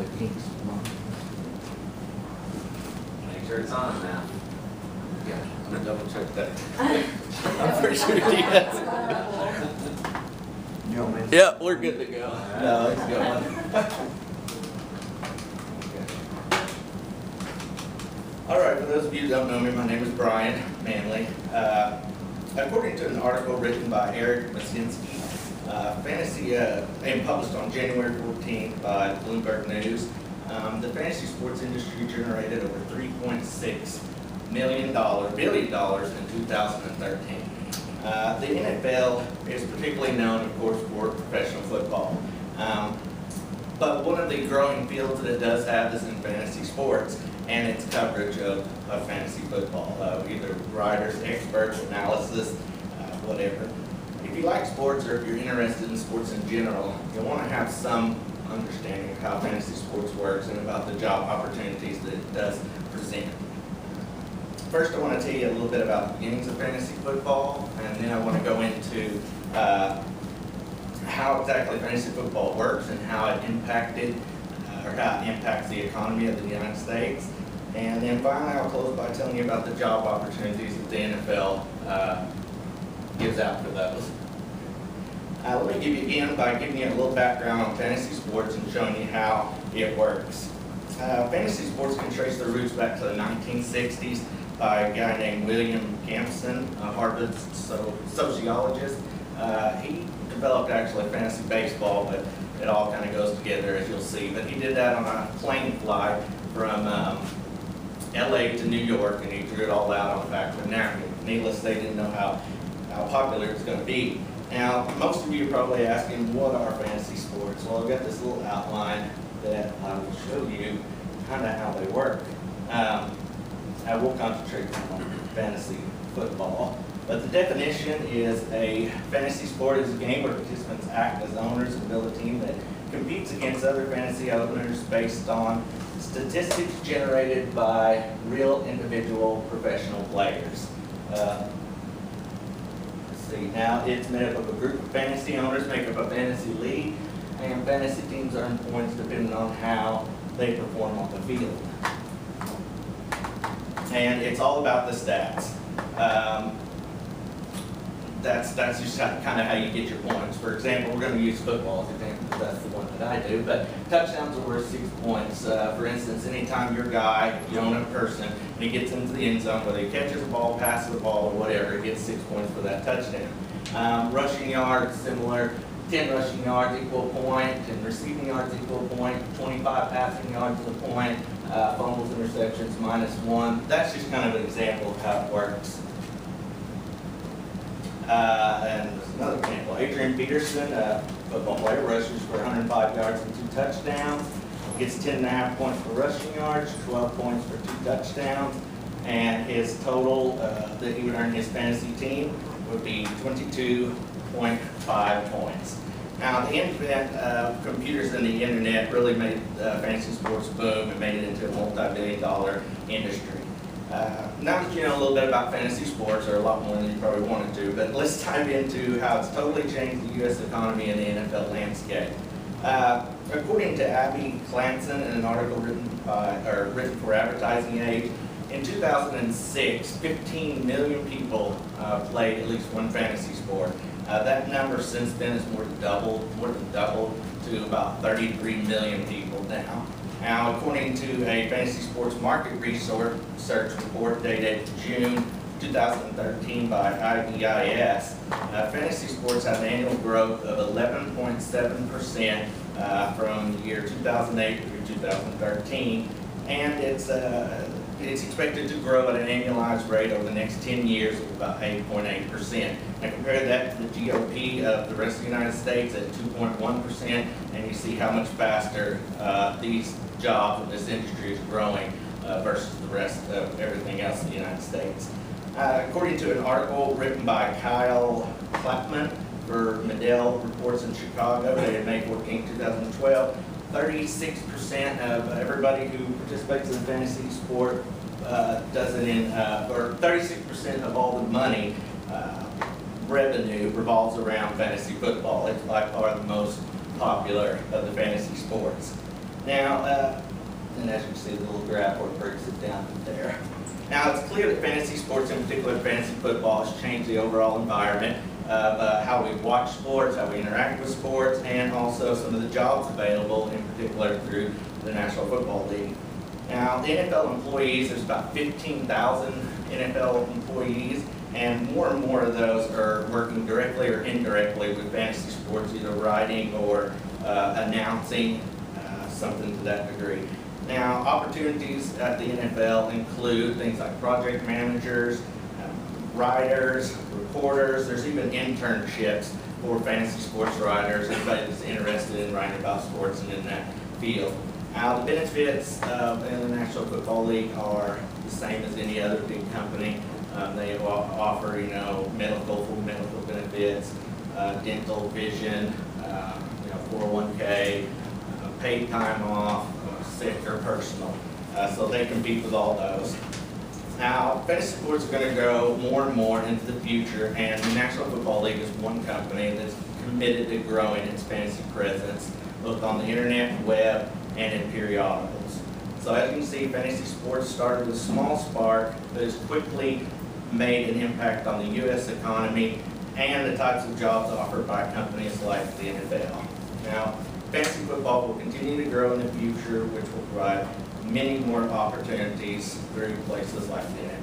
the kinks. Make sure it's on now. Yeah, I'm gonna double check that. I'm pretty sure it is. You want me to- Yeah, we're good to go. No, it's going. All right, for those of you who don't know me, my name is Brian Manley. According to an article written by Eric Masinski, and published on January 14th by Bloomberg News, the fantasy sports industry generated over $3.6 billion in 2013. The NFL is particularly known, of course, for professional football. But one of the growing fields that it does have is in fantasy sports and its coverage of fantasy football, either writers, experts, analysis, whatever. If you like sports or if you're interested in sports in general, you'll want to have some understanding of how fantasy sports works and about the job opportunities that it does present. First, I want to tell you a little bit about the beginnings of fantasy football, and then I want to go into how exactly fantasy football works and how it impacted or how it impacts the economy of the United States. And then finally, I'll close by telling you about the job opportunities that the NFL gives out for those. Let me begin by giving you a little background on fantasy sports and showing you how it works. Fantasy sports can trace their roots back to the 1960s by a guy named William Campson, a Harvard sociologist. He developed actually fantasy baseball, but it all kind of goes together, as you'll see. But he did that on a plane flight from LA to New York, and he drew it all out on the back of a napkin. Needless to say, he didn't know how popular it's going to be. Now, most of you are probably asking, what are fantasy sports? Well, I've got this little outline that I will show you kind of how they work. I will concentrate on fantasy football. But the definition is a fantasy sport is a game where participants act as owners and build a team that competes against other fantasy owners based on statistics generated by real individual professional players. Let's see, now it's made up of a group of fantasy owners, make up a fantasy league, and fantasy teams earn points depending on how they perform on the field. And it's all about the stats. That's just kind of how you get your points. For example, we're going to use football as an example because that's the one that I do, but touchdowns are worth 6 points. For instance, anytime your guy, if you own a person, and he gets into the end zone, whether he catches the ball, passes the ball, or whatever, he gets 6 points for that touchdown. Rushing yards, similar. 10 rushing yards equal a point, and receiving yards equal a point, 25 passing yards is a point, fumbles, interceptions, -1. That's just kind of an example of how it works. And there's another example. Adrian Peterson, a football player, rushes for 105 yards and 2 touchdowns. Gets 10.5 points for rushing yards, 12 points for 2 touchdowns, and his total that he would earn his fantasy team would be 22.5 points. Now, the advent of computers and the internet really made fantasy sports boom and made it into a multi-billion-dollar industry. Now that you know a little bit about fantasy sports, or a lot more than you probably wanted to, but let's dive into how it's totally changed the U.S. economy and the NFL landscape. According to Abby Clanson in an article written for Advertising Age, in 2006, 15 million people played at least one fantasy sport. That number since then has more than doubled to about 33 million people now. Now, according to a fantasy sports market research report dated June 2013 by IBIS, fantasy sports have an annual growth of 11.7% from the year 2008 through 2013, and it's expected to grow at an annualized rate over the next 10 years of about 8.8%. Now compare that to the GOP of the rest of the United States at 2.1%, and you see how much faster these jobs in this industry is growing versus the rest of everything else in the United States. According to an article written by Kyle Clapman for Medill Reports in Chicago, dated May 14, 2012, 36% of everybody who participates in fantasy sport does it in, or 36% of all the money revenue revolves around fantasy football. It's by far the most popular of the fantasy sports. Now, and as you can see, the little graph where it breaks it down there. Now, it's clear that fantasy sports, in particular fantasy football, has changed the overall environment of how we watch sports, how we interact with sports, and also some of the jobs available, in particular through the National Football League. Now, the NFL employees, there's about 15,000 NFL employees, and more of those are working directly or indirectly with fantasy sports, either writing or announcing something to that degree. Now, opportunities at the NFL include things like project managers, writers, reporters. There's even internships for fantasy sports writers, anybody that's interested in writing about sports and in that field. Now, the benefits in the National Football League are the same as any other big company. They offer, full medical benefits, dental, vision, 401k, paid time off, sick or personal. So they compete with all those. Now, fantasy sports are going to grow more and more into the future, and the National Football League is one company that's committed to growing its fantasy presence, both on the internet, web, and in periodicals. So as you can see, fantasy sports started with a small spark that has quickly made an impact on the U.S. economy and the types of jobs offered by companies like the NFL. Now, fantasy football will continue to grow in the future, which will provide many more opportunities through places like the NFL.